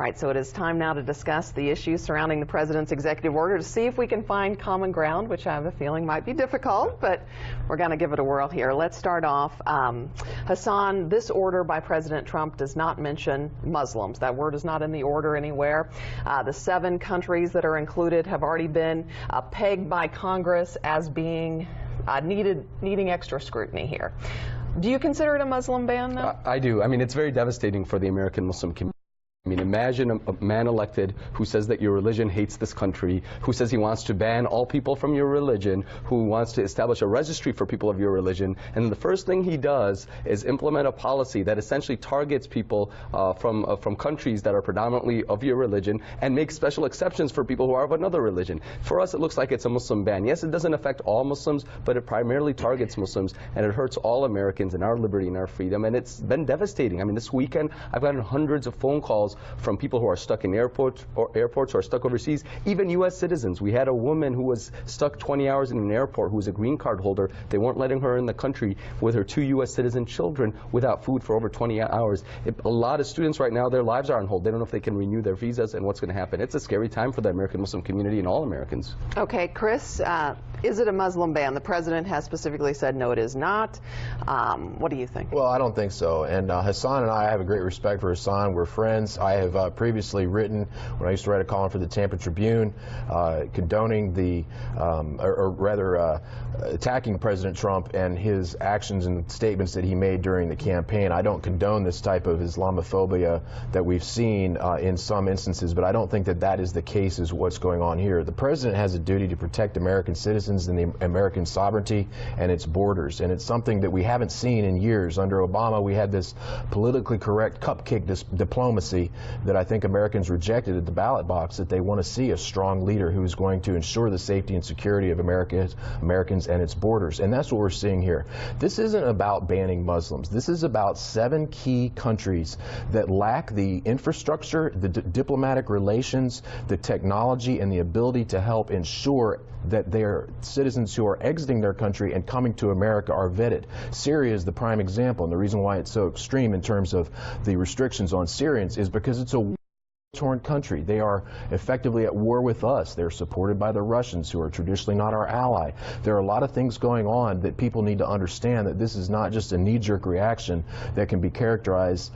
right, so it is time now to discuss the issues surrounding the president's executive order to see if we can find common ground, which I have a feeling might be difficult, but we're going to give it a whirl here. Let's start off. Hassan, this order by President Trump does not mention Muslims. That word is not in the order anywhere. The 7 countries that are included have already been pegged by Congress as being needing extra scrutiny here. Do you consider it a Muslim ban, though? I do. I mean, it's very devastating for the American Muslim community. I mean, imagine a man elected who says that your religion hates this country, who says he wants to ban all people from your religion, who wants to establish a registry for people of your religion, and the first thing he does is implement a policy that essentially targets people from countries that are predominantly of your religion and makes special exceptions for people who are of another religion. For us, it looks like it's a Muslim ban. Yes, it doesn't affect all Muslims, but it primarily targets Muslims, and it hurts all Americans and our liberty and our freedom, and it's been devastating. I mean, this weekend, I've gotten hundreds of phone calls from people who are stuck in airports or are stuck overseas, even U.S. citizens. We had a woman who was stuck 20 hours in an airport who was a green card holder. They weren't letting her in the country with her 2 U.S. citizen children without food for over 20 hours. A lot of students right now, their lives are on hold. They don't know if they can renew their visas and what's going to happen. It's a scary time for the American Muslim community and all Americans. Okay, Chris, is it a Muslim ban? The president has specifically said no, it is not. What do you think? Well, I don't think so. And Hassan and I have a great respect for Hassan. We're friends. I have previously written, when I used to write a column for the Tampa Tribune, condoning the, or rather attacking President Trump and his actions and statements that he made during the campaign. I don't condone this type of Islamophobia that we've seen in some instances, but I don't think that that is the case is what's going on here. The president has a duty to protect American citizens and the American sovereignty and its borders, and it's something that we haven't seen in years. Under Obama, we had this politically correct cupcake diplomacy that I think Americans rejected at the ballot box, that they want to see a strong leader who's going to ensure the safety and security of Americans and its borders. And that's what we're seeing here. This isn't about banning Muslims. This is about 7 key countries that lack the infrastructure, the diplomatic relations, the technology, and the ability to help ensure that their citizens who are exiting their country and coming to America are vetted. Syria is the prime example, and the reason why it's so extreme in terms of the restrictions on Syrians is because it's a torn country. They are effectively at war with us. They're supported by the Russians, who are traditionally not our ally. There are a lot of things going on that people need to understand, that this is not just a knee-jerk reaction that can be characterized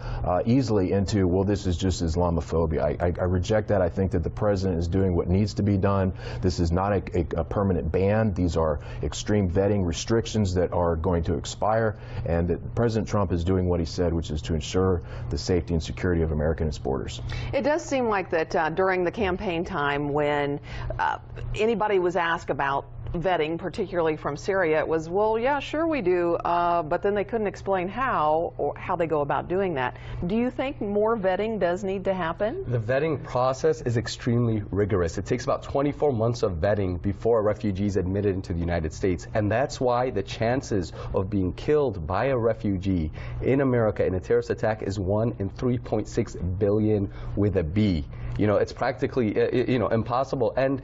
easily into, well, this is just Islamophobia. I reject that. I think that the president is doing what needs to be done. This is not a permanent ban. These are extreme vetting restrictions that are going to expire, and that President Trump is doing what he said, which is to ensure the safety and security of America and its borders. It does seem like that during the campaign time, when anybody was asked about vetting, particularly from Syria, it was, well, yeah, sure we do, but then they couldn't explain how or how they go about doing that. Do you think more vetting does need to happen? The vetting process is extremely rigorous. It takes about 24 months of vetting before a refugee is admitted into the United States, and that's why the chances of being killed by a refugee in America in a terrorist attack is 1 in 3.6 billion with a B. You know, it's practically, impossible. And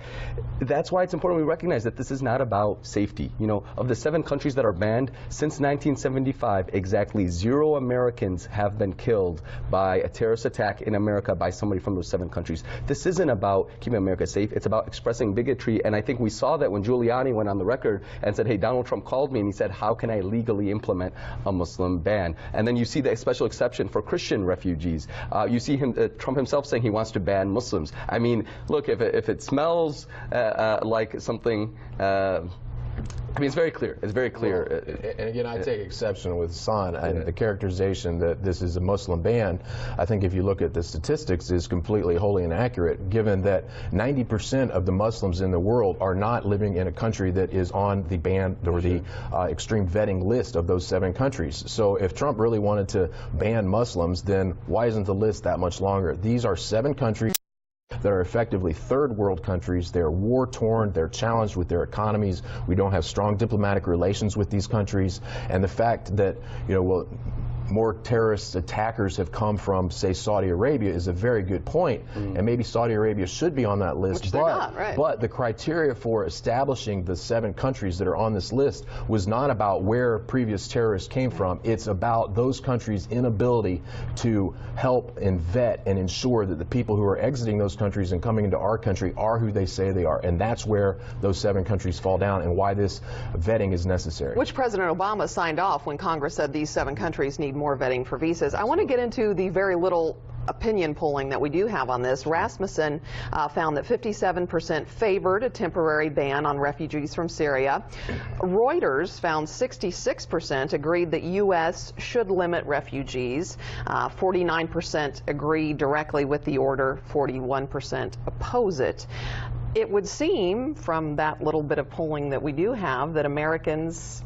that's why it's important we recognize that this is not about safety. You know, of the 7 countries that are banned, since 1975, exactly 0 Americans have been killed by a terrorist attack in America by somebody from those 7 countries. This isn't about keeping America safe. It's about expressing bigotry. And I think we saw that when Giuliani went on the record and said, hey, Donald Trump called me and he said, how can I legally implement a Muslim ban? And then you see the special exception for Christian refugees. You see Trump himself saying he wants to ban Muslims. I mean, look, if it smells like something, I mean, it's very clear. It's very clear. Well, and again, I take exception with Hassan and the characterization that this is a Muslim ban. I think if you look at the statistics, is completely wholly inaccurate, given that 90% of the Muslims in the world are not living in a country that is on the ban or the extreme vetting list of those 7 countries. So if Trump really wanted to ban Muslims, then why isn't the list that much longer? These are 7 countries that are effectively third world countries. They're war torn, they're challenged with their economies. We don't have strong diplomatic relations with these countries. And the fact that, more terrorist attackers have come from, say, Saudi Arabia is a very good point, and maybe Saudi Arabia should be on that list. Which they're not, right. But the criteria for establishing the 7 countries that are on this list was not about where previous terrorists came from. It's about those countries' inability to help and vet and ensure that the people who are exiting those countries and coming into our country are who they say they are. And that's where those 7 countries fall down and why this vetting is necessary. Which President Obama signed off when Congress said these 7 countries need more vetting for visas. I want to get into the very little opinion polling that we do have on this. Rasmussen found that 57% favored a temporary ban on refugees from Syria. Reuters found 66% agreed that U.S. should limit refugees. 49% agree directly with the order. 41% oppose it. It would seem from that little bit of polling that we do have that Americans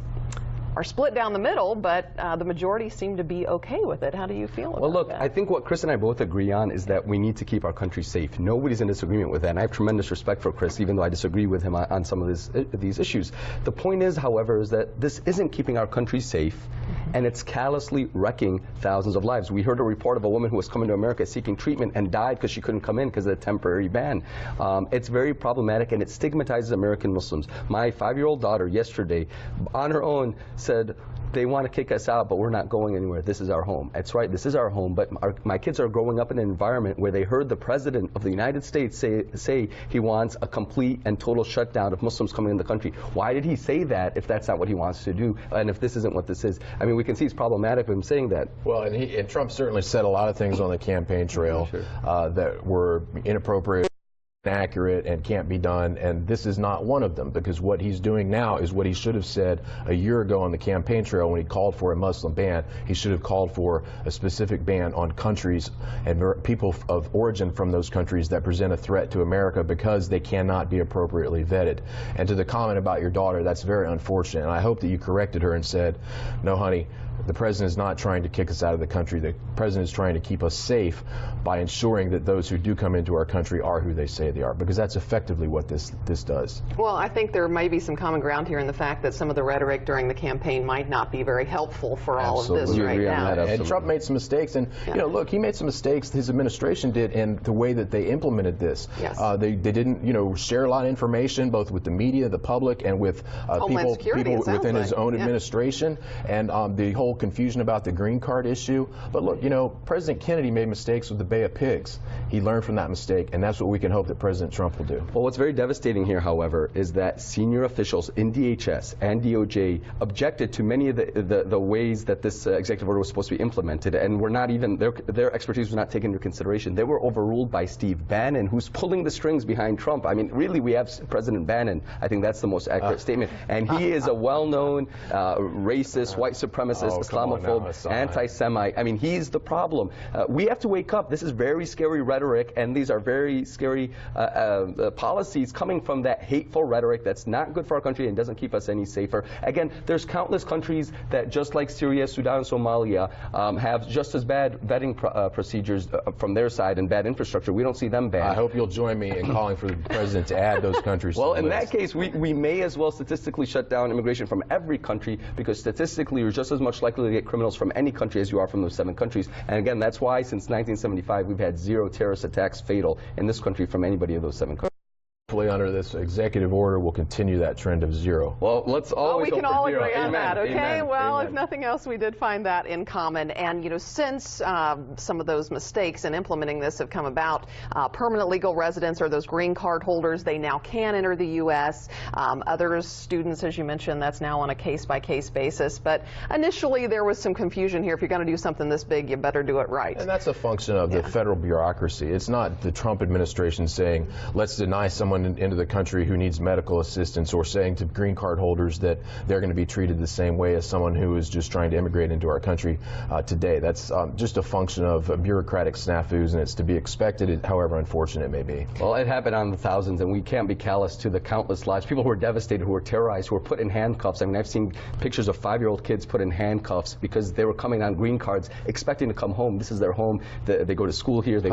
are split down the middle, but the majority seem to be okay with it. How do you feel about Well, look, that? I think what Chris and I both agree on is that we need to keep our country safe. Nobody's in disagreement with that, and I have tremendous respect for Chris, even though I disagree with him on some of these issues. The point is, however, is that this isn't keeping our country safe, and it's callously wrecking thousands of lives. We heard a report of a woman who was coming to America seeking treatment and died because she couldn't come in because of the temporary ban. It's very problematic, and it stigmatizes American Muslims. My 5-year-old daughter yesterday, on her own, said, they want to kick us out, but we're not going anywhere. This is our home. That's right, this is our home, but my kids are growing up in an environment where they heard the President of the United States say he wants a complete and total shutdown of Muslims coming in the country. Why did he say that if that's not what he wants to do, and if this isn't what this is? I mean, we can see it's problematic of him saying that. Well, and Trump certainly said a lot of things on the campaign trail that were inappropriate, inaccurate, and can't be done, and this is not one of them, because what he's doing now is what he should have said a year ago on the campaign trail when he called for a Muslim ban. He should have called for a specific ban on countries and people of origin from those countries that present a threat to America because they cannot be appropriately vetted. And to the comment about your daughter, that's very unfortunate, and I hope that you corrected her and said, no, honey, the President is not trying to kick us out of the country. The President is trying to keep us safe by ensuring that those who do come into our country are who they say they are, because that's effectively what this does. Well, I think there may be some common ground here in the fact that some of the rhetoric during the campaign might not be very helpful for all of this right now. And Trump made some mistakes, and you know, look, he made some mistakes, his administration did, in the way that they implemented this. Yes. They didn't, you know, share a lot of information, both with the media, the public, and with people within his own administration, and the whole confusion about the green card issue. But look, you know, President Kennedy made mistakes with the Bay of Pigs. He learned from that mistake, and that's what we can hope that President Trump will do. Well, what's very devastating here, however, is that senior officials in DHS and DOJ objected to many of the ways that this executive order was supposed to be implemented, and were not even, their expertise was not taken into consideration. They were overruled by Steve Bannon, who's pulling the strings behind Trump. I mean, really, we have President Bannon. I think that's the most accurate statement. And he is a well-known racist, white supremacist, Islamophobe, anti-Semite. I mean, he's the problem. We have to wake up. This is very scary rhetoric, and these are very scary policies coming from that hateful rhetoric that's not good for our country and doesn't keep us any safer. Again, there's countless countries that, just like Syria, Sudan, and Somalia, have just as bad vetting procedures from their side and bad infrastructure. We don't see them banned. I hope you'll join me in calling for the President to add those countries to the list. Well, in that case, we may as well statistically shut down immigration from every country, because statistically you're just as much likely to get criminals from any country as you are from those 7 countries. And again, that's why since 1975 we've had 0 terrorist attacks fatal in this country from anybody of those 7 countries. Hopefully, under this executive order, we'll continue that trend of 0. Well, let's always we can all agree on Amen. that, okay? Amen. Well, Amen. if nothing else, we did find that in common. And, you know, since some of those mistakes in implementing this have come about, permanent legal residents or those green card holders, they now can enter the U.S. Other students, as you mentioned, that's now on a case-by-case basis. But initially, there was some confusion here. If you're going to do something this big, you better do it right. And that's a function of the federal bureaucracy. It's not the Trump administration saying, let's deny someone into the country who needs medical assistance, or saying to green card holders that they're going to be treated the same way as someone who is just trying to immigrate into our country today. That's just a function of bureaucratic snafus, and it's to be expected, however unfortunate it may be. Well, it happened on the thousands, and we can't be callous to the countless lives. People who are devastated, who are terrorized, who are put in handcuffs. I mean, I've seen pictures of 5-year-old kids put in handcuffs because they were coming on green cards, expecting to come home. This is their home. They go to school here. They